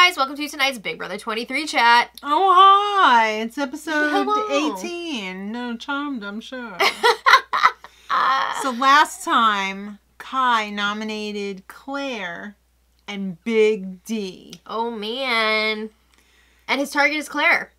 guys, welcome to tonight's Big Brother 23 chat. Oh, hi. It's episode Hello. 18. No, charmed, I'm sure. So last time, Kai nominated Claire and Big D. Oh, man. And his target is Claire.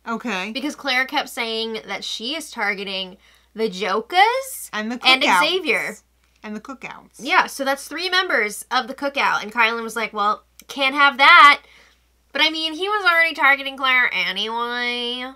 Okay. Because Claire kept saying that she is targeting the Jokas And the and cookouts. Xavier. And the cookouts. Yeah, so that's 3 members of the cookout. And Kylan was like, well, can't have that. But I mean, he was already targeting Claire anyway.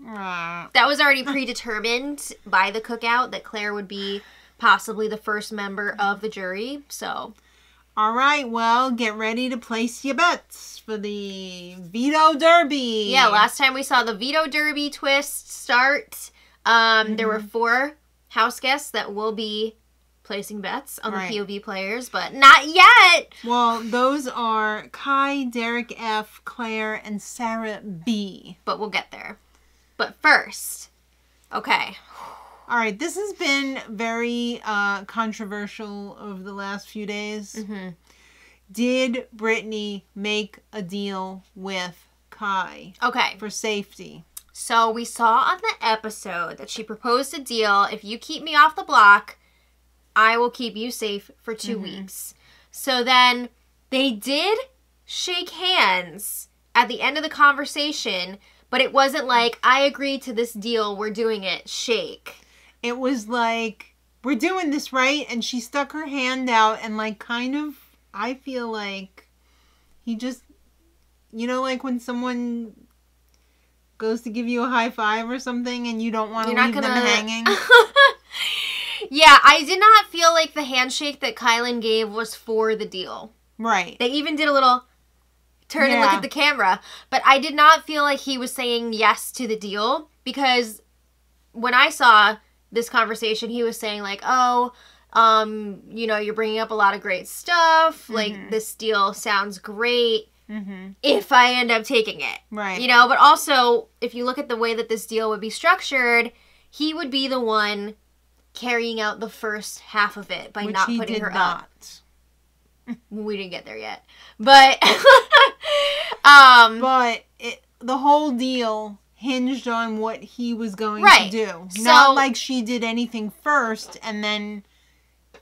That was already predetermined by the cookout that Claire would be possibly the first member of the jury. So, All right, well, get ready to place your bets for the Veto Derby. yeah, last time we saw the Veto Derby twist start. There were 4 house guests that will be placing bets on the POV players, but not yet. Well, those are Kai, Derek F, Claire, and Sarah B. But we'll get there. But first, okay. All right, this has been very controversial over the last few days. Did Brittany make a deal with Kai Okay. for safety? So we saw on the episode that she proposed a deal. If you keep me off the block, I will keep you safe for 2 weeks. So then they did shake hands at the end of the conversation, but it wasn't like, I agreed to this deal, we're doing it, shake. It was like, we're doing this, right? And she stuck her hand out and like kind of, I feel like he just, you know, like when someone goes to give you a high five or something and you don't want to leave them hanging. Yeah, I did not feel like the handshake that Kylan gave was for the deal. Right. They even did a little turn and look at the camera. But I did not feel like he was saying yes to the deal. Because when I saw this conversation, he was saying like, oh, you know, you're bringing up a lot of great stuff. Like, this deal sounds great if I end up taking it. Right. You know, but also, if you look at the way that this deal would be structured, he would be the one carrying out the first half of it by not putting her up. We didn't get there yet. But the whole deal hinged on what he was going to do. So, not like she did anything first and then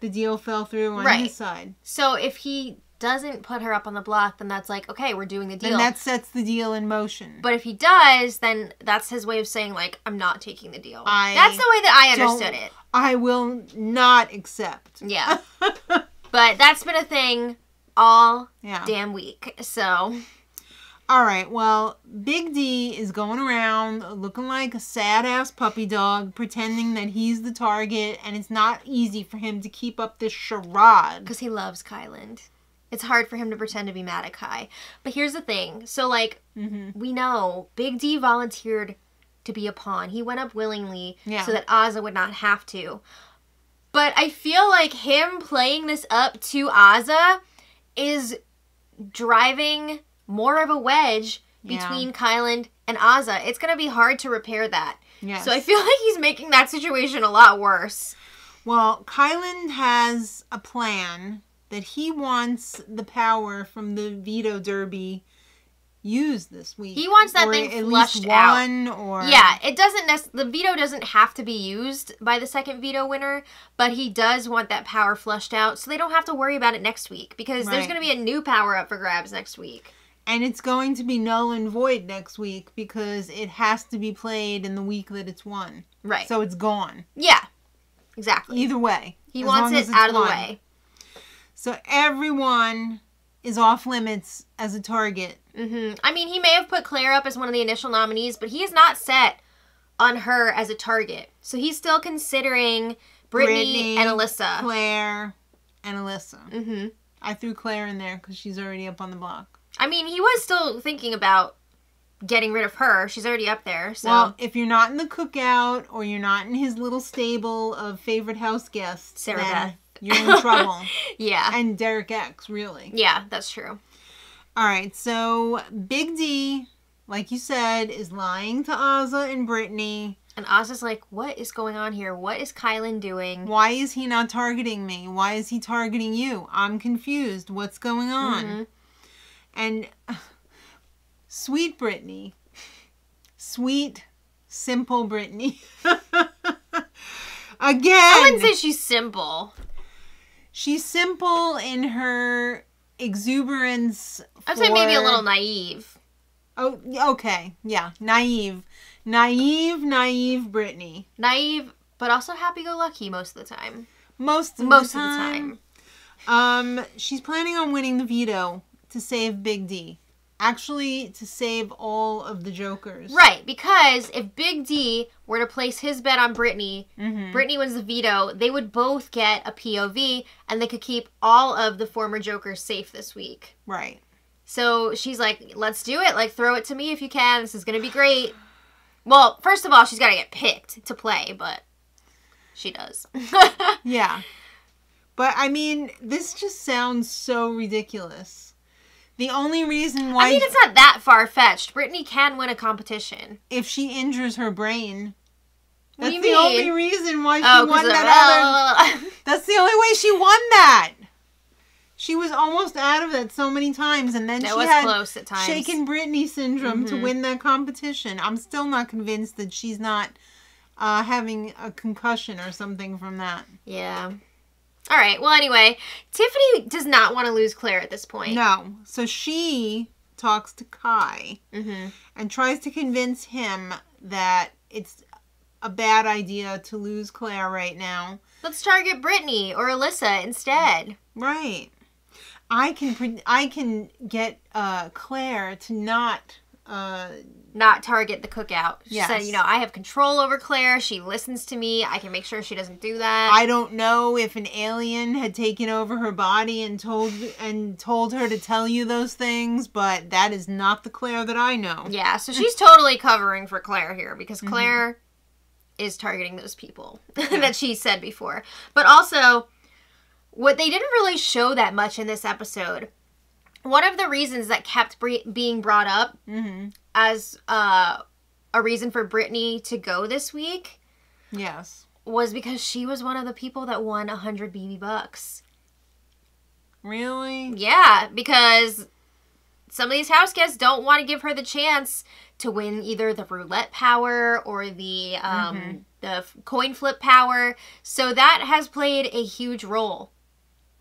the deal fell through on his side. So if he doesn't put her up on the block, then that's like, okay, we're doing the deal. Then that sets the deal in motion. But if he does, then that's his way of saying, like, I'm not taking the deal. That's the way that I understood it. I will not accept. Yeah. But that's been a thing all damn week. So. All right. Well, Big D is going around looking like a sad-ass puppy dog, pretending that he's the target, and it's not easy for him to keep up this charade. Because he loves Kyland. It's hard for him to pretend to be mad at Kai. But here's the thing. So, like, we know Big D volunteered to be a pawn. He went up willingly so that Azah would not have to. But I feel like him playing this up to Azah is driving more of a wedge between Kyland and Azah. It's going to be hard to repair that. Yes. So I feel like he's making that situation a lot worse. Well, Kyland has a plan that he wants the power from the Veto Derby used this week. He wants that thing flushed out. Yeah, it doesn't the veto doesn't have to be used by the second veto winner, but he does want that power flushed out so they don't have to worry about it next week because there's going to be a new power up for grabs next week. And it's going to be null and void next week because it has to be played in the week that it's won. Right. So it's gone. Yeah. Exactly. Either way. He wants it out of the way. So everyone is off limits as a target. I mean, he may have put Claire up as one of the initial nominees, but he is not set on her as a target. So he's still considering Brittany and Alyssa. Claire and Alyssa. I threw Claire in there because she's already up on the block. I mean, he was still thinking about getting rid of her. She's already up there. So. Well, if you're not in the cookout or you're not in his little stable of favorite house guests, Sarah Beth. You're in trouble. Yeah. And Derek X, really. Yeah, that's true. All right, so Big D, like you said, is lying to Azah and Brittany. And Azah's like, what is going on here? What is Kylan doing? Why is he not targeting me? Why is he targeting you? I'm confused. What's going on? And sweet Brittany. Sweet, simple Brittany. Again. I wouldn't say she's simple. She's simple in her exuberance. I'd say maybe a little naive. Oh, okay. Yeah. Naive. Naive Brittany. Naive, but also happy-go-lucky most of the time. Most of the time. She's planning on winning the veto to save Big D. Actually, to save all of the Jokers. Right, because if Big D were to place his bet on Brittany, Brittany wins the veto, they would both get a POV, and they could keep all of the former Jokers safe this week. Right. So she's like, let's do it. Like, throw it to me if you can. This is going to be great. Well, first of all, she's got to get picked to play, but she does. Yeah. But, I mean, this just sounds so ridiculous. The only reason why... I mean, it's not that far-fetched. Brittany can win a competition. If she injures her brain. What do you mean? mean? That's the only reason why she won that other... That's the only way she won that. She was almost out of that so many times, and then she had close at times. Shaken Brittany syndrome to win that competition. I'm still not convinced that she's not having a concussion or something from that. Yeah. All right. Well, anyway, Tiffany does not want to lose Claire at this point. No. So she talks to Kai and tries to convince him that it's a bad idea to lose Claire right now. Let's target Brittany or Alyssa instead. Right. I can get Claire to not target the cookout. She yes. said, I have control over Claire. She listens to me. I can make sure she doesn't do that. I don't know if an alien had taken over her body and told her to tell you those things, but that is not the Claire that I know. Yeah, so she's totally covering for Claire here because Claire is targeting those people that she said before. But also, what they didn't really show that much in this episode, one of the reasons that kept being brought up as a reason for Brittany to go this week, yes, was because she was one of the people that won 100 BB bucks. Really? Yeah, because some of these house guests don't want to give her the chance to win either the roulette power or the coin flip power. So that has played a huge role.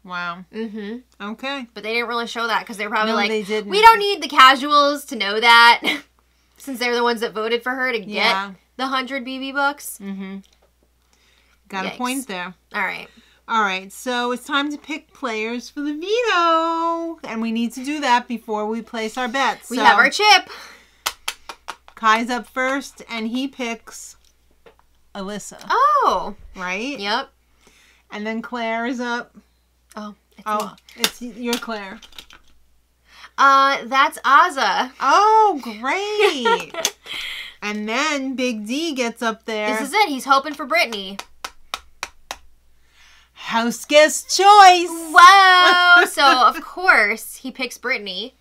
Wow. Okay. But they didn't really show that because they were probably they didn't. We don't need the casuals to know that since they're the ones that voted for her to get the 100 BB bucks. Got a point there. All right. All right. So it's time to pick players for the veto. And we need to do that before we place our bets. We have our chip. Kai's up first and he picks Alyssa. Oh. Right? Yep. And then Claire is up. Oh, it's your Claire. That's Azza. Oh, great. And then Big D gets up there. This is it. He's hoping for Brittany. House guest choice. Whoa. So, of course, he picks Brittany.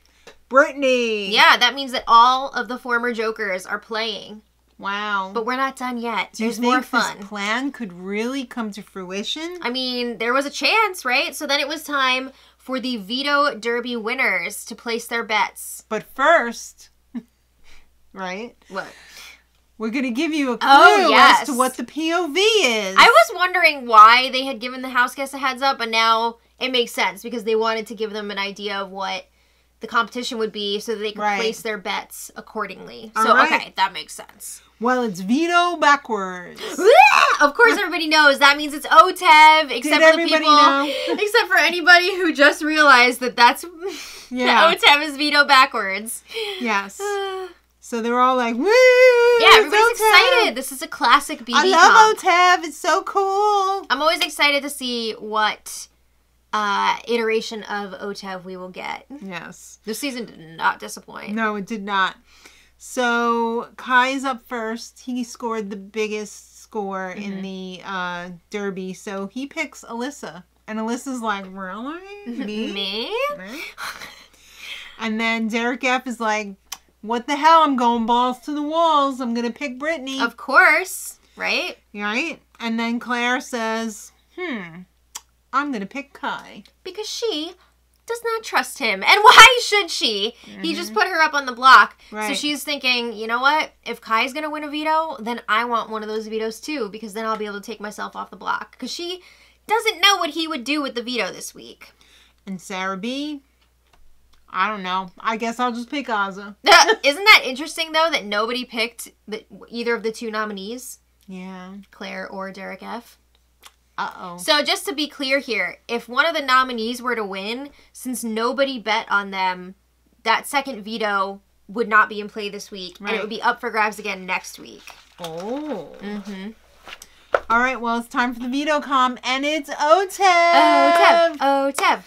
Brittany. Yeah, that means that all of the former Jokers are playing. Wow. But we're not done yet. Do you think more fun. This plan could really come to fruition? I mean, there was a chance, right? So then it was time for the Veto Derby winners to place their bets. But first, right? What? We're going to give you a clue as to what the POV is. I was wondering why they had given the house guests a heads up, and now it makes sense because they wanted to give them an idea of what the competition would be so that they could place their bets accordingly. So, okay, that makes sense. Well, it's Veto backwards. Of course, everybody knows. That means it's OTEV, except for the people, except for anybody who just realized that that's that OTEV is Veto backwards. Yes. So they're all like, woo! Yeah, everybody's excited. This is a classic BB I love OTEV. It's so cool. I'm always excited to see what iteration of OTEV we will get. Yes. This season did not disappoint. No, it did not. So Kai's up first. He scored the biggest score in the Derby. So he picks Alyssa. And Alyssa's like, really? Me? And then Derek F is like, what the hell? I'm going balls to the walls. I'm going to pick Brittany. Of course. Right? Right? And then Claire says, I'm going to pick Kai. Because she does not trust him. And why should she? He just put her up on the block. Right. So she's thinking, you know what? If Kai's going to win a veto, then I want one of those vetoes too, because then I'll be able to take myself off the block. Because she doesn't know what he would do with the veto this week. And Sarah B, I don't know. I guess I'll just pick Azah. Isn't that interesting, though, that nobody picked either of the two nominees? Yeah. Claire or Derek F. Uh-oh. So just to be clear here, if one of the nominees were to win, since nobody bet on them, that second veto would not be in play this week. Right. And it would be up for grabs again next week. Oh. Mm-hmm. All right, well, it's time for the veto comm, and it's OTEV. OTEV.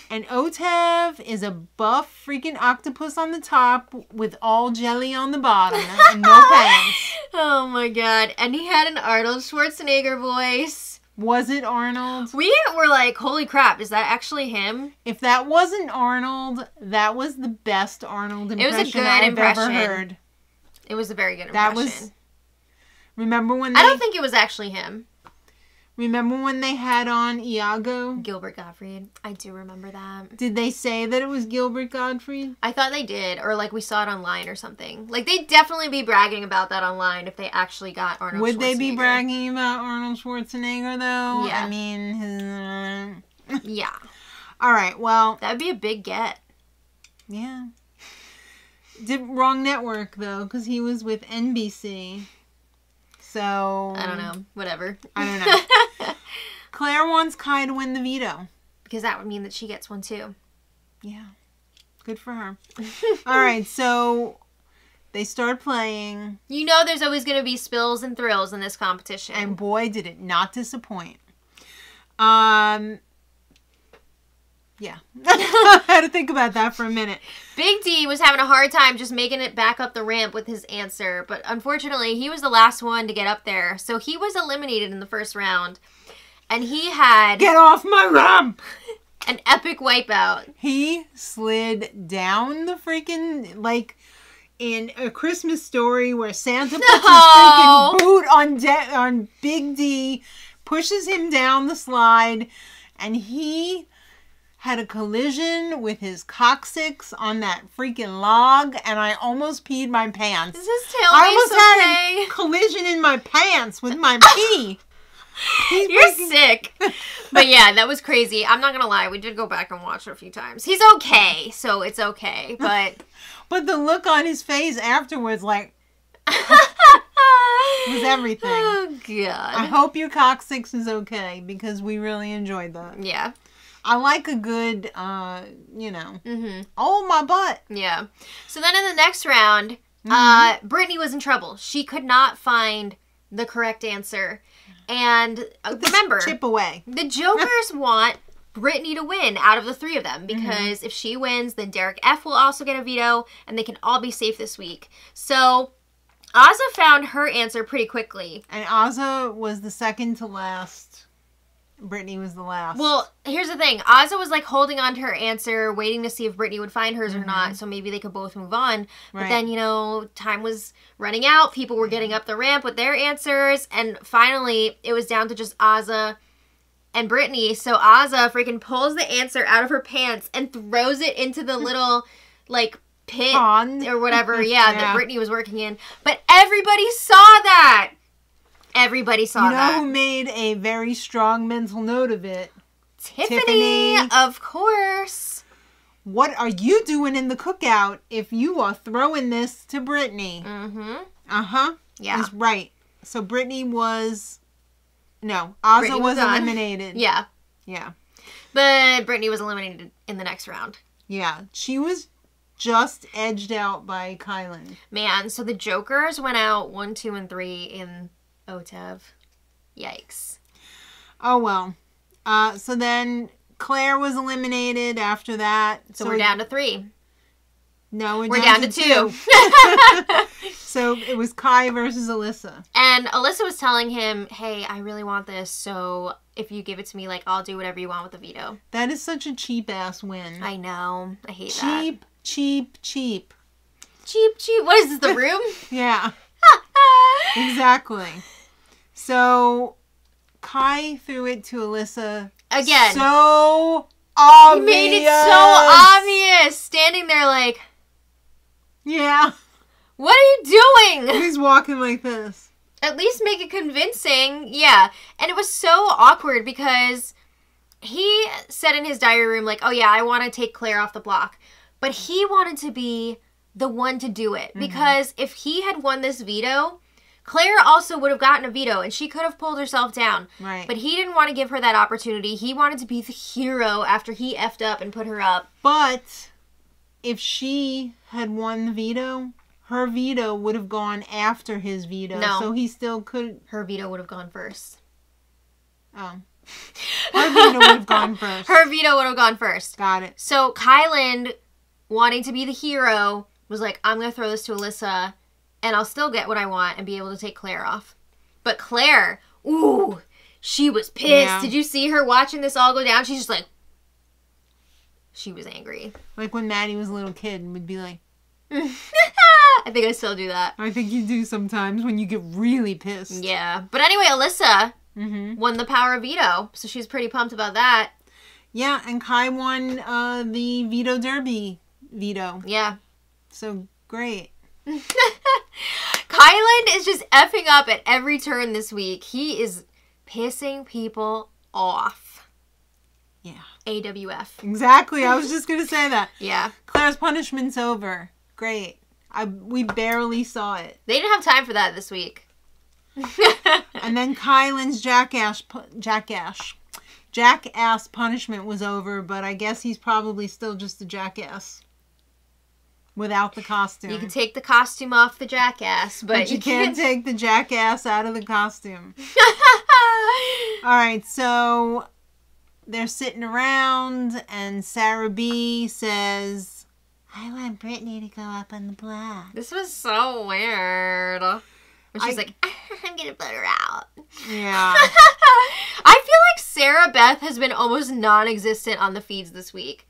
And OTEV is a buff freaking octopus on the top with all jelly on the bottom and no pants. Oh, my God. And he had an Arnold Schwarzenegger voice. Was it Arnold? We were like, holy crap, is that actually him? If that wasn't Arnold, that was the best Arnold impression I've ever heard. It was a very good impression. That was... Remember when I don't think it was actually him. Remember when they had on Iago? Gilbert Gottfried. I do remember that. Did they say that it was Gilbert Gottfried? I thought they did. Or like we saw it online or something. Like they'd definitely be bragging about that online if they actually got Arnold Schwarzenegger. Would they be bragging about Arnold Schwarzenegger though? Yeah. I mean, yeah. All right, well. That'd be a big get. Yeah. Wrong network though, because he was with NBC. So... I don't know. Whatever. I don't know. Claire wants Kai to win the veto. Because that would mean that she gets one too. Yeah. Good for her. All right, so they start playing. You know there's always going to be spills and thrills in this competition. And boy, did it not disappoint. Yeah. I had to think about that for a minute. Big D was having a hard time just making it back up the ramp with his answer, but unfortunately, he was the last one to get up there, so he was eliminated in the first round. And he had... Get off my ramp! An epic wipeout. He slid down the freaking, like, in A Christmas Story where Santa puts his freaking boot on Big D, pushes him down the slide, and he... had a collision with his coccyx on that freaking log, and I almost peed my pants. Is his tailbase I almost okay? had a collision in my pants with my pee. You're sick. But yeah, that was crazy. I'm not gonna lie, we did go back and watch it a few times. He's okay, so it's okay, but... But the look on his face afterwards, like... was everything. Oh, God. I hope your coccyx is okay, because we really enjoyed that. Yeah. I like a good, oh, my butt. Yeah. So then in the next round, Brittany was in trouble. She could not find the correct answer. And remember, chip away. The Jokers want Brittany to win out of the three of them. Because if she wins, then Derek F will also get a veto. And they can all be safe this week. So Azah found her answer pretty quickly. And Azah was the second to last. Brittany was the last. Well, here's the thing. Azah was like holding on to her answer, waiting to see if Brittany would find hers or not, so maybe they could both move on. But then, time was running out. People were getting up the ramp with their answers. And finally, it was down to just Azah and Brittany. So Azah freaking pulls the answer out of her pants and throws it into the little, like, pit pond or whatever, that Brittany was working in. But everybody saw that. Everybody saw that. You know who made a very strong mental note of it? Tiffany, of course. What are you doing in the cookout if you are throwing this to Brittany? Mm-hmm. Uh-huh. Yeah. That's right. So Brittany was... No, Azah was eliminated. Yeah. Yeah. But Brittany was eliminated in the next round. Yeah. She was just edged out by Kylan. Man, so the Jokers went out 1, 2, and 3 in... OTEV. Yikes. Oh, well. So then Claire was eliminated after that. So we're down to 3. No, we're down to 2. So it was Kai versus Alyssa. And Alyssa was telling him, hey, I really want this, so if you give it to me, like, I'll do whatever you want with the veto. That is such a cheap-ass win. I know. I hate that. Cheap, cheap, cheap. Cheap, cheap. What is this, The Room? Yeah. Exactly. So, Kai threw it to Alyssa. Again. So obvious. He made it so obvious. Standing there like... Yeah. What are you doing? He's walking like this. At least make it convincing. Yeah. And it was so awkward because he said in his diary room, like, oh yeah, I want to take Claire off the block. But he wanted to be the one to do it. Because if he had won this veto, Claire also would have gotten a veto and she could have pulled herself down. Right. But he didn't want to give her that opportunity. He wanted to be the hero after he effed up and put her up. But if she had won the veto, her veto would have gone after his veto. No. So he still could... Her veto would have gone first. Oh. Her veto would have gone first. Her veto would have gone first. Got it. So Kyland, wanting to be the hero, was like, I'm going to throw this to Alyssa, and I'll still get what I want and be able to take Claire off. But Claire, ooh, she was pissed. Yeah. Did you see her watching this all go down? She's just like... She was angry. Like when Maddie was a little kid and would be like... I think I still do that. I think you do sometimes when you get really pissed. Yeah. But anyway, Alyssa won the power of veto. So she's pretty pumped about that. Yeah, and Kai won the veto derby veto. Yeah. So, great. Kyland is just effing up at every turn this week. He is pissing people off. Yeah. AWF. Exactly. I was just going to say that. Yeah. Claire's punishment's over. Great. We barely saw it. They didn't have time for that this week. And then Kyland's jackass punishment was over, but I guess he's probably still just a jackass. Without the costume. You can take the costume off the jackass, but you can't take the jackass out of the costume. Alright, so they're sitting around and Sarah B says, I want Brittany to go up on the block. This was so weird. When she's like, I'm gonna put her out. Yeah. I feel like Sarah Beth has been almost non-existent on the feeds this week.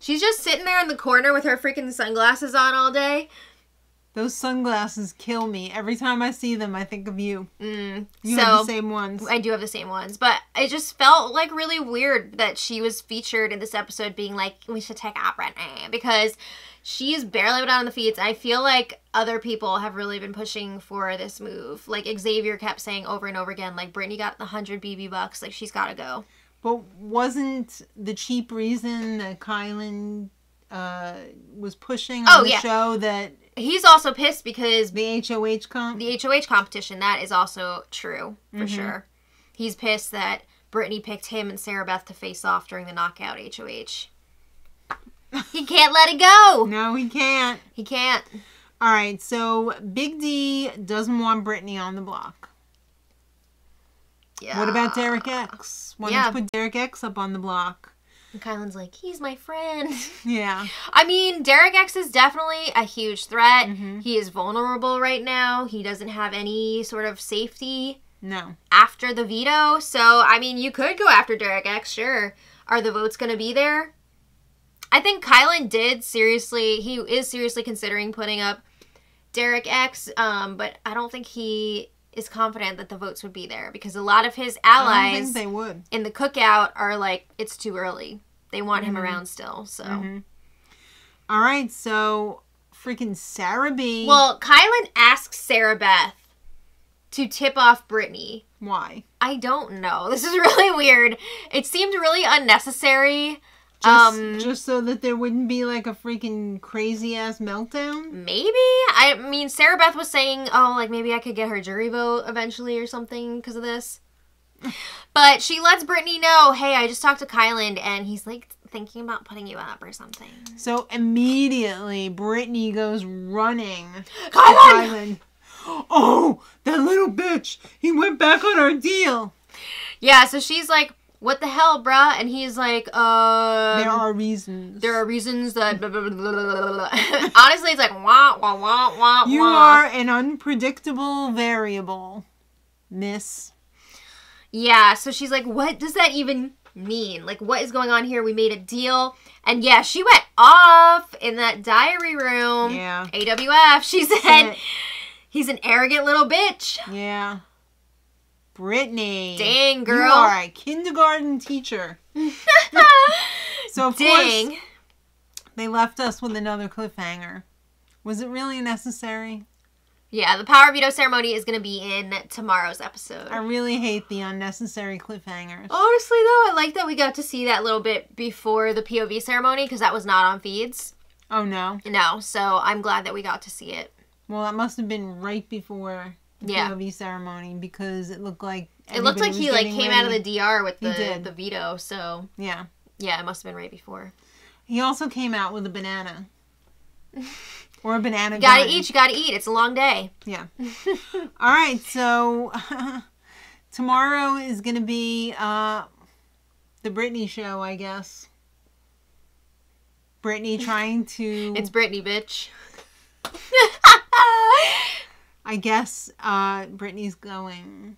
She's just sitting there in the corner with her freaking sunglasses on all day. Those sunglasses kill me. Every time I see them, I think of you. You so, have the same ones. I do have the same ones. But it just felt like really weird that she was featured in this episode being like, we should take out Brittany. Because she's barely been on the feeds. I feel like other people have really been pushing for this move. Like Xavier kept saying over and over again, like, Brittany got the 100 BB bucks. Like, she's got to go. But wasn't the cheap reason that Kyland was pushing on the show that... He's also pissed because... The HOH competition, that is also true, for sure. He's pissed that Brittany picked him and Sarah Beth to face off during the knockout HOH. He can't let it go! No, he can't. He can't. Alright, so Big D doesn't want Brittany on the block. Yeah. What about Derek X? Why don't you put Derek X up on the block? And Kyland's like, he's my friend. Yeah. I mean, Derek X is definitely a huge threat. He is vulnerable right now. He doesn't have any sort of safety. No. After the veto. So, I mean, you could go after Derek X, sure. Are the votes going to be there? I think Kyland he is seriously considering putting up Derek X, but I don't think he is confident that the votes would be there because a lot of his allies I don't think they would. In the cookout are like, it's too early. They want him around still, so. All right, so freaking Sarah B. Well, Kyland asks Sarah Beth to tip off Brittany. Why? I don't know. This is really weird. It seemed really unnecessary. Just so that there wouldn't be like a freaking crazy ass meltdown? Maybe. I mean, Sarah Beth was saying, oh, like maybe I could get her jury vote eventually or something because of this. But she lets Brittany know, hey, I just talked to Kyland and he's like thinking about putting you up or something. So immediately Brittany goes running. Kyland! Oh, that little bitch. He went back on our deal. Yeah, so she's like, what the hell, bruh? And he's like, there are reasons. There are reasons that... Blah, blah, blah, blah, blah. Honestly, it's like, wah, wah, wah, wah, You are an unpredictable variable, miss. Yeah, so she's like, what does that even mean? Like, what is going on here? We made a deal. And yeah, she went off in that diary room. Yeah. AWF. She said, he's an arrogant little bitch. Yeah. Brittany. Dang, girl. You are a kindergarten teacher. So, of course, they left us with another cliffhanger. Was it really necessary? Yeah, the power veto ceremony is going to be in tomorrow's episode. I really hate the unnecessary cliffhangers. Honestly, though, I like that we got to see that little bit before the POV ceremony because that was not on feeds. Oh, no? No, so I'm glad that we got to see it. Well, that must have been right before the POV ceremony because it looked like he came out of the DR with the veto, so... Yeah. Yeah, it must have been right before. He also came out with a banana. Or a banana gun. You gotta eat. It's a long day. Yeah. All right, so tomorrow is going to be the Brittany show, I guess. Brittany trying to... It's Brittany, bitch. I guess Brittany's going...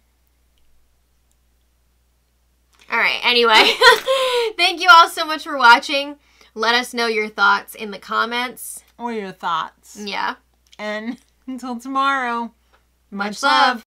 All right, anyway. Thank you all so much for watching. Let us know your thoughts in the comments. Or your thoughts. Yeah. And until tomorrow, much love.